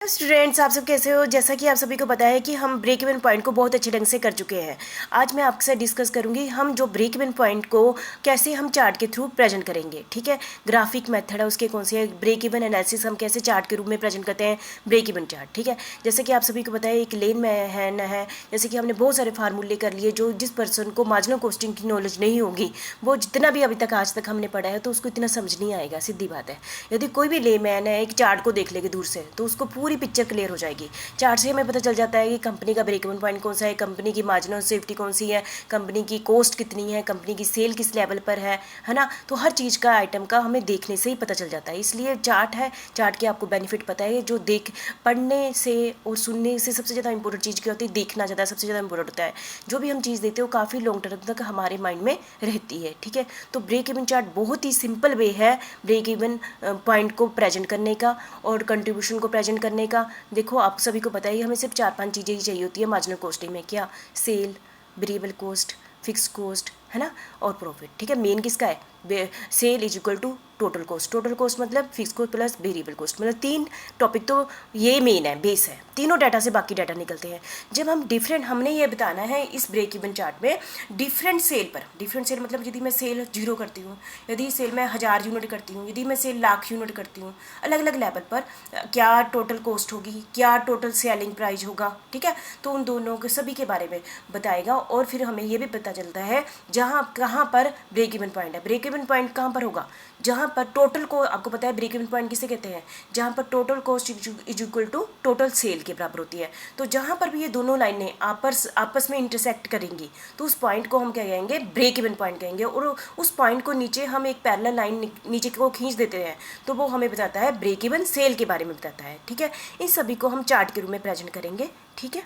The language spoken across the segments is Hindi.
स्टूडेंट्स, आप सब कैसे हो। जैसा कि आप सभी को पता है कि हम ब्रेक इवन पॉइंट को बहुत अच्छे ढंग से कर चुके हैं। आज मैं आपके साथ डिस्कस करूंगी हम जो ब्रेक इवन पॉइंट को कैसे हम चार्ट के थ्रू प्रेजेंट करेंगे। ठीक है, ग्राफिक मेथड है उसके कौन से है, ब्रेक इवन एनालिसिस हम कैसे चार्ट के रूप में प्रेजेंट करते हैं, ब्रेक इवन चार्ट। ठीक है, जैसे कि आप सभी को पता है एक लेन में है न है, जैसे कि हमने बहुत सारे फार्मूले कर लिए। जो जिस पर्सन को मार्जिनल कॉस्टिंग की नॉलेज नहीं होगी वो जितना भी अभी तक आज तक हमने पढ़ा है तो उसको इतना समझ नहीं आएगा, सीधी बात है। यदि कोई भी लेमैन है एक चार्ट को देख लेगी दूर से तो उसको पूरी पिक्चर क्लियर हो जाएगी। चार्ट से हमें पता चल जाता है कि कंपनी का ब्रेक इवन पॉइंट कौन सा है, कंपनी की मार्जिनल सेफ्टी कौन सी है, कंपनी की कॉस्ट कितनी है, कंपनी की सेल किस लेवल पर है ना। तो हर चीज़ का आइटम का हमें देखने से ही पता चल जाता है। इसलिए चार्ट है, चार्ट के आपको बेनिफिट पता है। जो देख पढ़ने से और सुनने से सबसे ज़्यादा इंपॉर्टेंट चीज़ क्या होती है, देखना ज़्यादा सबसे ज़्यादा इंपॉर्टेंट होता है। जो भी हम चीज़ देखते हैं वो काफ़ी लॉन्ग टर्म तक हमारे माइंड में रहती है। ठीक है, तो ब्रेक इवन चार्ट बहुत ही सिंपल वे है ब्रेक इवन पॉइंट को प्रेजेंट करने का और कंट्रीब्यूशन को प्रेजेंट करने का। देखो आप सभी को पता है हमें सिर्फ 4-5 चीज़ें ही चाहिए होती है मार्जिनल कॉस्टिंग में। क्या? Sale, variable cost, fix cost, है ना, और प्रॉफिट। ठीक है, मेन किसका है? Sale is equal to total cost. Total cost मतलब fix cost plus variable cost, मतलब 3 टॉपिक तो ये मेन है, बेस है। तीनों डाटा से बाकी डाटा निकलते हैं। जब हम डिफरेंट, हमने ये बताना है इस ब्रेक इवन चार्ट में डिफरेंट सेल पर। डिफरेंट सेल मतलब यदि मैं सेल 0 करती हूँ, यदि सेल मैं 1000 यूनिट करती हूँ, यदि मैं सेल लाख यूनिट करती हूँ, अलग अलग लेवल पर क्या टोटल कॉस्ट होगी, क्या टोटल सेलिंग प्राइस होगा। ठीक है, तो उन दोनों के सभी के बारे में बताएगा। और फिर हमें ये भी पता चलता है जहाँ कहाँ पर ब्रेक इवन पॉइंट है। ब्रेक इवन पॉइंट कहाँ पर होगा? जहाँ पर टोटल को, आपको पता है ब्रेक इवन पॉइंट किसे कहते हैं? जहाँ पर total cost is equal to total sale के बराबर होती है। तो जहाँ पर भी ये दोनों लाइनें आपस में इंटरसेक्ट करेंगी तो उस पॉइंट को हम क्या कहेंगे? ब्रेक इवन पॉइंट कहेंगे। और उस पॉइंट को नीचे हम एक पैरेलल लाइन नीचे को खींच देते हैं तो वो हमें बताता है ब्रेक इवन सेल के बारे में बताता है। ठीक है, इन सभी को हम चार्ट के रूप में प्रेजेंट करेंगे। ठीक है,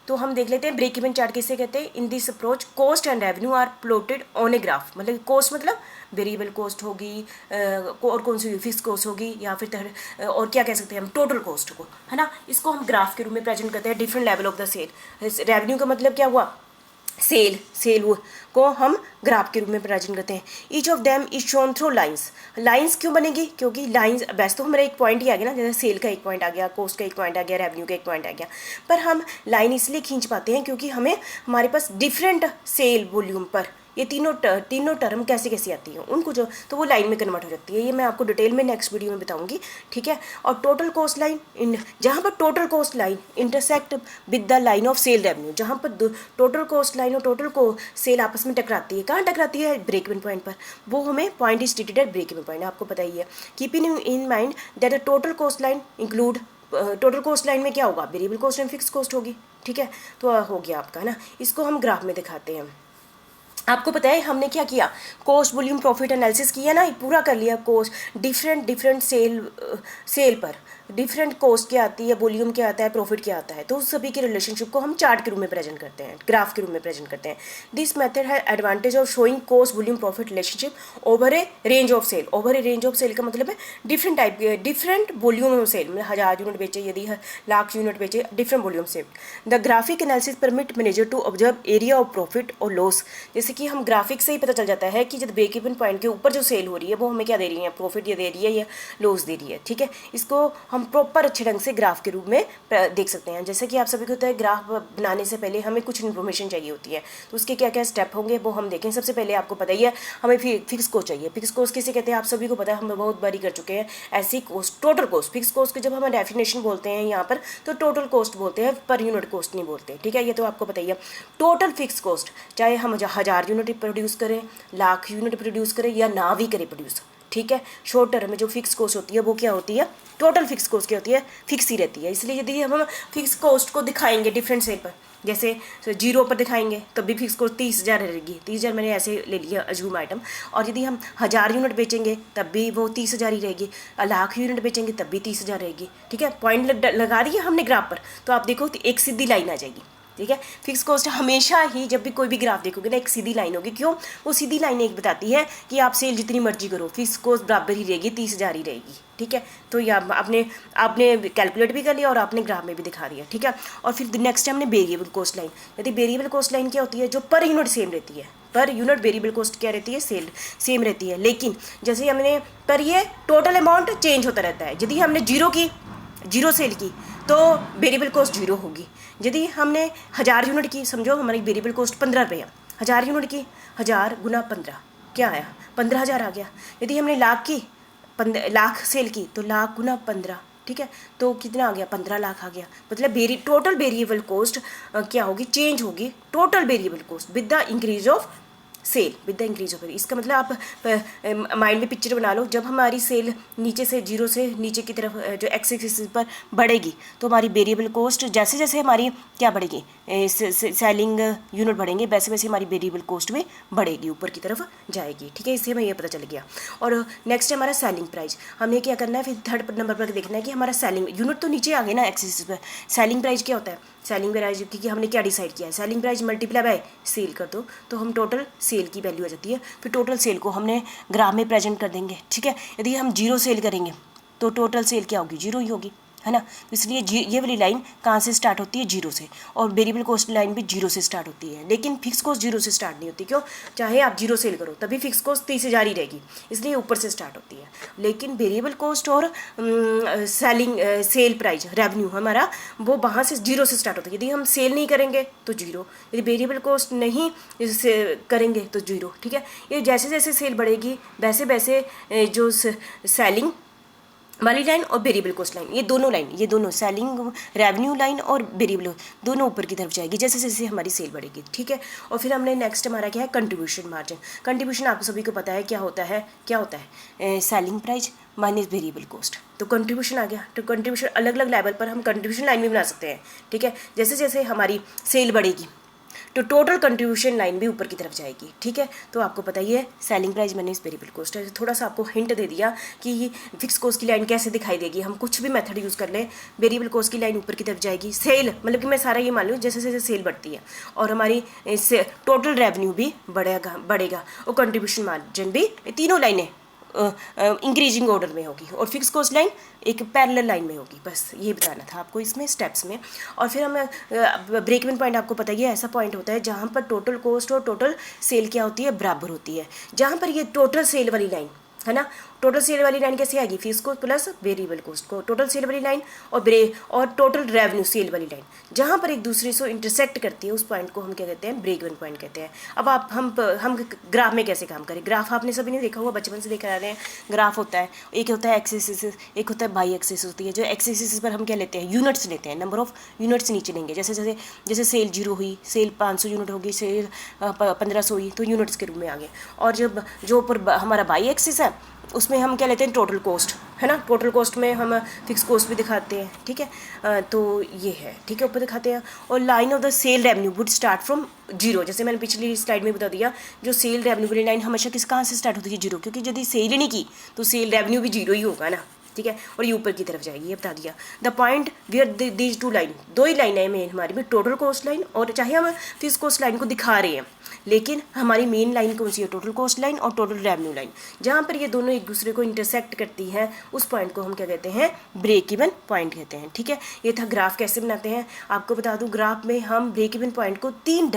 तो हम देख लेते हैं ब्रेक इवन चार्ट किसे कहते हैं। In this approach cost and revenue are plotted on a graph. मतलब कॉस्ट मतलब वेरिएबल कॉस्ट होगी और कौन सी फिक्स कॉस्ट होगी, या फिर और क्या कह सकते हैं हम, टोटल कॉस्ट को, है ना। इसको हम ग्राफ के रूप में प्रेजेंट करते हैं different level of the sale. Revenue का मतलब क्या हुआ? सेल को हम ग्राफ के रूप में प्रेजेंट करते हैं। Each of them is shown through lines. Lines क्यों बनेगी? क्योंकि लाइंस वैसे तो हमारा एक पॉइंट ही आ गया ना, जैसे सेल का एक पॉइंट आ गया, कॉस्ट का एक पॉइंट आ गया, रेवेन्यू का एक पॉइंट आ गया। पर हम लाइन इसलिए खींच पाते हैं क्योंकि हमारे पास डिफरेंट सेल वॉल्यूम पर ये तीनों टर्म कैसे कैसे आती हैं उनको जो, तो वो लाइन में कन्वर्ट हो जाती है। ये मैं आपको डिटेल में नेक्स्ट वीडियो में बताऊंगी। ठीक है, और टोटल कॉस्ट लाइन जहाँ पर total cost line intersect with the line of sale revenue, जहाँ पर टोटल कॉस्ट लाइन और टोटल को सेल आपस में टकराती है। कहाँ टकराती है? ब्रेक इवन पॉइंट पर। वो हमें point is treated at break even point, आपको पता ही है। Keeping in mind that the total cost line include, total cost line में क्या होगा? Variable cost and fix cost होगी। ठीक है, तो हो गया आपका ना। इसको हम ग्राफ में दिखाते हैं। आपको पता है हमने क्या किया? कॉस्ट वॉल्यूम प्रॉफिट एनालिसिस किया ना, पूरा कर लिया। कॉस्ट डिफरेंट सेल पर डिफरेंट कॉस्ट क्या आती है, वॉल्यूम क्या आता है, प्रॉफिट क्या आता है, तो उस सभी के रिलेशनशिप को हम चार्ट के रूप में प्रेजेंट करते हैं, ग्राफ के रूप में प्रेजेंट करते हैं। दिस मेथड है advantage of showing cost volume profit relationship over a range of sale. Over a range of sale का मतलब है डिफरेंट टाइप के, डिफरेंट वॉल्यूम ऑफ सेल, मतलब 1000 यूनिट बेचे, यदि लाख यूनिट बेचे, different volume sale. The graphic analysis permit manager to observe area of profit और लॉस। जैसे कि हम ग्राफिक से ही पता चल जाता है कि जब ब्रेक इवन पॉइंट के ऊपर जो सेल हो रही है वो हमें क्या दे रही है, प्रॉफिट ये दे रही है या लॉस दे रही है। ठीक है, इसको हम प्रॉपर अच्छे ढंग से ग्राफ के रूप में देख सकते हैं। जैसे कि आप सभी को पता है ग्राफ बनाने से पहले हमें कुछ इन्फॉर्मेशन चाहिए होती है, तो उसके क्या क्या स्टेप होंगे वो हम देखें। सबसे पहले आपको पता ही है हमें फिक्स कॉस्ट चाहिए। फिक्स कॉस्ट किसे कहते हैं आप सभी को पता है, हम बहुत बारी कर चुके हैं। ऐसी cost, total cost, fix cost की जब हम डेफिनेशन बोलते हैं यहाँ पर तो टोटल कॉस्ट बोलते हैं, पर यूनिट कॉस्ट नहीं बोलते। ठीक है, ये तो आपको पता ही है। टोटल फिक्स कॉस्ट, चाहे हम 1000 यूनिट प्रोड्यूस करें, लाख यूनिट प्रोड्यूस करें या ना भी करें प्रोड्यूस। ठीक है, शॉर्ट टर्म में जो फिक्स कॉस्ट होती है वो क्या होती है? टोटल फिक्स कॉस्ट क्या होती है? फिक्स ही रहती है। इसलिए यदि हम फिक्स कॉस्ट को दिखाएंगे डिफरेंट सेल पर, जैसे 0 पर दिखाएंगे तब भी फिक्स कॉस्ट 30,000 रहेगी। 30,000 मैंने ऐसे ले लिया अजूम आइटम। और यदि हम 1000 यूनिट बेचेंगे तब भी वो 30,000 ही रहेगी। लाख यूनिट बेचेंगे तब भी 30,000 रहेगी। ठीक है, पॉइंट लगा दिया हमने ग्राफ पर, तो आप देखो एक सीधी लाइन आ जाएगी। ठीक है, फिक्स कॉस्ट हमेशा ही जब भी कोई भी ग्राफ देखोगे ना एक सीधी लाइन होगी। क्यों? वो सीधी लाइन एक बताती है कि आप सेल जितनी मर्जी करो फिक्स कॉस्ट बराबर ही रहेगी, 30,000 ही रहेगी। ठीक है, तो ये आपने कैलकुलेट भी कर लिया और आपने ग्राफ में भी दिखा दिया। ठीक है, और फिर नेक्स्ट हमने वेरिएबल कॉस्ट लाइन। यदि वेरिएबल कॉस्ट लाइन क्या होती है? जो पर यूनिट सेम रहती है। पर यूनिट वेरिएबल कॉस्ट क्या रहती है? सेम रहती है। लेकिन जैसे हमने पर ये टोटल अमाउंट चेंज होता रहता है। यदि हमने 0 की जीरो सेल की तो वेरिएबल कॉस्ट जीरो होगी। यदि हमने 1000 यूनिट की, समझो हमारी वेरिएबल कॉस्ट 15 रुपये, 1000 यूनिट की 1000 गुना 15 क्या आया, 15,000 आ गया। यदि हमने लाख की, लाख सेल की तो लाख गुना 15, ठीक है, तो कितना आ गया, 15 लाख आ गया। मतलब टोटल वेरिएबल कॉस्ट क्या होगी, चेंज होगी, total variable cost with the increase of sale, with the increase of. इसका मतलब आप माइंड में पिक्चर बना लो, जब हमारी सेल नीचे से जीरो से नीचे की तरफ जो एक्स एक्सिस पर बढ़ेगी तो हमारी वेरिएबल कॉस्ट जैसे जैसे हमारी क्या बढ़ेगी, सेलिंग यूनिट बढ़ेंगे, वैसे वैसे हमारी वेरिएबल कॉस्ट भी बढ़ेगी, ऊपर की तरफ जाएगी, ठीक है। इससे हमें ये पता चल गया। और नेक्स्ट है हमारा सेलिंग प्राइस। हमें क्या करना है, फिर थर्ड नंबर पर देखना है कि हमारा सेलिंग यूनिट तो नीचे आ गए ना एक्सिस पर, सेलिंग प्राइस क्या होता है, सेलिंग प्राइस क्योंकि हमने क्या डिसाइड किया है, selling price multiply by sale कर दो तो हम टोटल सेल की वैल्यू आ जाती है। फिर टोटल सेल को हमने ग्राफ में प्रेजेंट कर देंगे, ठीक है। यदि हम जीरो सेल करेंगे तो टोटल सेल क्या होगी, जीरो ही होगी, है ना। इसलिए ये वाली लाइन कहाँ से स्टार्ट होती है, जीरो से, और वेरिएबल कॉस्ट लाइन भी जीरो से स्टार्ट होती है। लेकिन फिक्स कॉस्ट जीरो से स्टार्ट नहीं होती, क्यों, चाहे आप जीरो सेल करो तभी फिक्स कॉस्ट 30,000 ही रहेगी, इसलिए ऊपर से स्टार्ट होती है। लेकिन वेरिएबल कॉस्ट और सेल प्राइस रेवेन्यू हमारा वो वहाँ से जीरो से स्टार्ट होता है। यदि हम सेल नहीं करेंगे तो जीरो, यदि वेरिएबल कॉस्ट नहीं करेंगे तो जीरो, ठीक है। ये जैसे जैसे सेल बढ़ेगी वैसे वैसे जो सेलिंग वाली लाइन और वेरिएबल कॉस्ट लाइन, ये दोनों सेलिंग रेवेन्यू लाइन और वेरिएबल दोनों ऊपर की तरफ जाएगी जैसे जैसे हमारी सेल बढ़ेगी, ठीक है। और फिर हमने नेक्स्ट हमारा क्या है, कंट्रीब्यूशन मार्जिन। कंट्रीब्यूशन आपको सभी को पता है क्या होता है, selling price minus variable cost, तो कंट्रीब्यूशन आ गया। तो कंट्रीब्यूशन अलग अलग लेवल पर हम कंट्रीब्यूशन लाइन भी बना सकते हैं, ठीक है। जैसे जैसे हमारी सेल बढ़ेगी तो टोटल कंट्रीब्यूशन लाइन भी ऊपर की तरफ जाएगी, ठीक है। तो आपको पता ही है selling price minus variable cost है। थोड़ा सा आपको हिंट दे दिया कि ये फिक्स कॉस्ट की लाइन कैसे दिखाई देगी, हम कुछ भी मेथड यूज़ कर लें, वेरिएबल कॉस्ट की लाइन ऊपर की तरफ जाएगी, सेल मतलब कि मैं सारा ये मान लूँ जैसे जैसे सेल बढ़ती है और हमारी टोटल रेवेन्यू भी बढ़ेगा और कंट्रीब्यूशन मार्जिन भी, तीनों लाइनें इंक्रीजिंग ऑर्डर में होगी और फिक्स कॉस्ट लाइन एक पैरेलल लाइन में होगी। बस ये बताना था आपको इसमें स्टेप्स में। और फिर हम ब्रेक इवन पॉइंट आपको पता ही है, ऐसा पॉइंट होता है जहाँ पर टोटल कॉस्ट और टोटल सेल क्या होती है, बराबर होती है। जहाँ पर ये टोटल सेल वाली लाइन है ना, टोटल सेल वाली लाइन कैसे आएगी, fix cost plus variable cost को, टोटल सेल वाली लाइन और टोटल रेवेन्यू सेल वाली लाइन जहाँ पर एक दूसरे से इंटरसेक्ट करती है उस पॉइंट को हम क्या कहते हैं, ब्रेक इवन पॉइंट कहते हैं। अब हम ग्राफ में कैसे काम करें, ग्राफ आपने सभी ने देखा हुआ, बचपन से देखा रहे हैं। ग्राफ होता है, एक होता है एक्स एक्सिस, एक होता है वाई एक्सिस होती है। जो एक्स एक्सिस पर हम क्या लेते हैं, यूनिट्स लेते हैं, नंबर ऑफ यूनिट्स नीचे लेंगे। जैसे सेल जीरो हुई, सेल 500 यूनिट होगी, सेल 1500 हुई तो यूनिट्स के रूप में आ गए। और जो ऊपर हमारा वाई एक्सिस है उसमें हम क्या लेते हैं, टोटल कॉस्ट, है ना। टोटल कॉस्ट में हम फिक्स कॉस्ट भी दिखाते हैं, ठीक है। तो ये है, ठीक है, ऊपर दिखाते हैं। और line of the sale revenue would start from zero, जैसे मैंने पिछली स्लाइड में बता दिया, जो सेल रेवेन्यू वाली लाइन हमेशा कहाँ से स्टार्ट होती है, जीरो, क्योंकि यदि सेल ही नहीं की तो सेल रेवेन्यू भी जीरो ही होगा ना, ठीक है। और ये ऊपर की तरफ जाएगी, ये बता दिया। The point wear these two line, दो ही लाइन है मेन हमारी में, टोटल कॉस्ट लाइन और चाहे हम फिक्स कॉस्ट लाइन को दिखा रहे हैं, लेकिन हमारी मेन लाइन कौन सी है, टोटल कॉस्ट लाइन और टोटल रेवेन्यू लाइन। जहाँ पर ये दोनों एक दूसरे को इंटरसेक्ट करती हैं उस पॉइंट को हम क्या कहते हैं, ब्रेक इवन पॉइंट कहते हैं, ठीक है। ये था ग्राफ कैसे बनाते हैं। आपको बता दूं, ग्राफ में हम ब्रेक इवन पॉइंट को तीन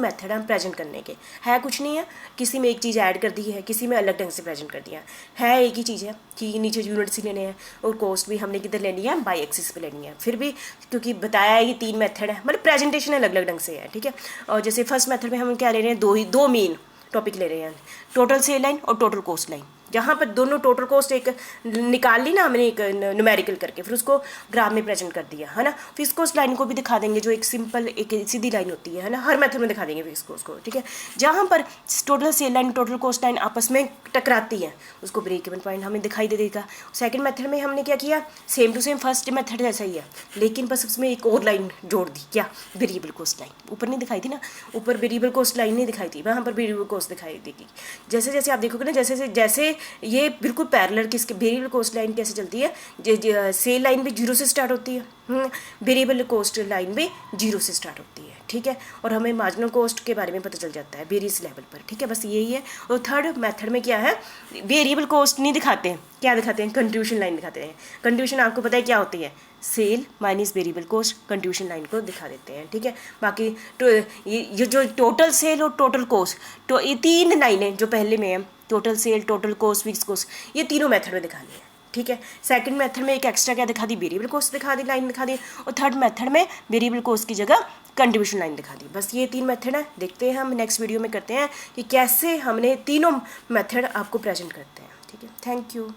मेथड हम प्रेजेंट करने के है, कुछ नहीं है, किसी में एक चीज़ ऐड कर दी है, किसी में अलग ढंग से प्रेजेंट कर दिया है एक ही चीज़ है कि नीचे यूनिट्स ही लेने हैं और कॉस्ट भी हमने किधर लेनी है, बाई एक्सिस पे लेनी है। फिर भी क्योंकि बताया है ये 3 मेथड है, मतलब प्रेजेंटेशन अलग अलग ढंग से है, ठीक है। और जैसे फर्स्ट मेथड में हम क्या ले रहे हैं, दो मेन टॉपिक ले रहे हैं, टोटल सेल लाइन और टोटल कॉस्ट लाइन। जहाँ पर दोनों टोटल कॉस्ट एक निकाल ली ना हमने, एक न्यूमेरिकल करके, फिर उसको ग्राफ में प्रेजेंट कर दिया, है ना। फिक्स कॉस्ट लाइन को भी दिखा देंगे, जो एक सिंपल एक सीधी लाइन होती है ना, हर मेथड में दिखा देंगे फिक्स कॉस्ट को, ठीक है। जहाँ पर total sale line total cost line आपस में टकराती है उसको ब्रेक इवन पॉइंट हमें दिखाई दे देगा। सेकंड मेथड में हमने क्या किया, same to same first method जैसा ही है, लेकिन बस उसमें एक और लाइन जोड़ दी, क्या, वेरिएबल कॉस्ट लाइन। ऊपर नहीं दिखाई थी ना, ऊपर वेरिएबल कॉस्ट लाइन नहीं दिखाई थी, वहाँ पर वेरिएबल कॉस्ट दिखाई देगी। जैसे जैसे आप देखोगे ना, जैसे ये बिल्कुल पैरेलल किसके, वेरिएबल कॉस्ट लाइन कैसे चलती है, सेल लाइन भी जीरो से स्टार्ट होती है, वेरिएबल कॉस्ट लाइन भी जीरो से स्टार्ट होती है, ठीक है। और हमें मार्जिनल कॉस्ट के बारे में पता चल जाता है वेरियस लेवल पर, ठीक है। बस यही है। और थर्ड मेथड में क्या है, वेरिएबल कॉस्ट नहीं दिखाते हैं, क्या दिखाते हैं, कंट्रीब्यूशन लाइन दिखाते हैं। कंट्रीब्यूशन आपको पता है क्या होती है, sale minus variable cost contribution line को दिखा देते हैं, ठीक है। बाकी तो ये जो टोटल सेल और टोटल कॉस्ट, तो ये 3 लाइनें जो पहले में है, total sale, total cost, fix cost, ये तीनों मेथड में दिखानी है, ठीक है। सेकंड मेथड में एक एक्स्ट्रा क्या दिखा दी, वेरिएबल कॉस्ट दिखा दी, लाइन दिखा दी, और थर्ड मेथड में वेरिएबल कॉस्ट की जगह कंट्रीब्यूशन लाइन दिखा दी। बस ये 3 मेथड है। देखते हैं हम नेक्स्ट वीडियो में करते हैं कि कैसे हमने तीनों मेथड आपको प्रेजेंट करते हैं। ठीक है, थैंक यू।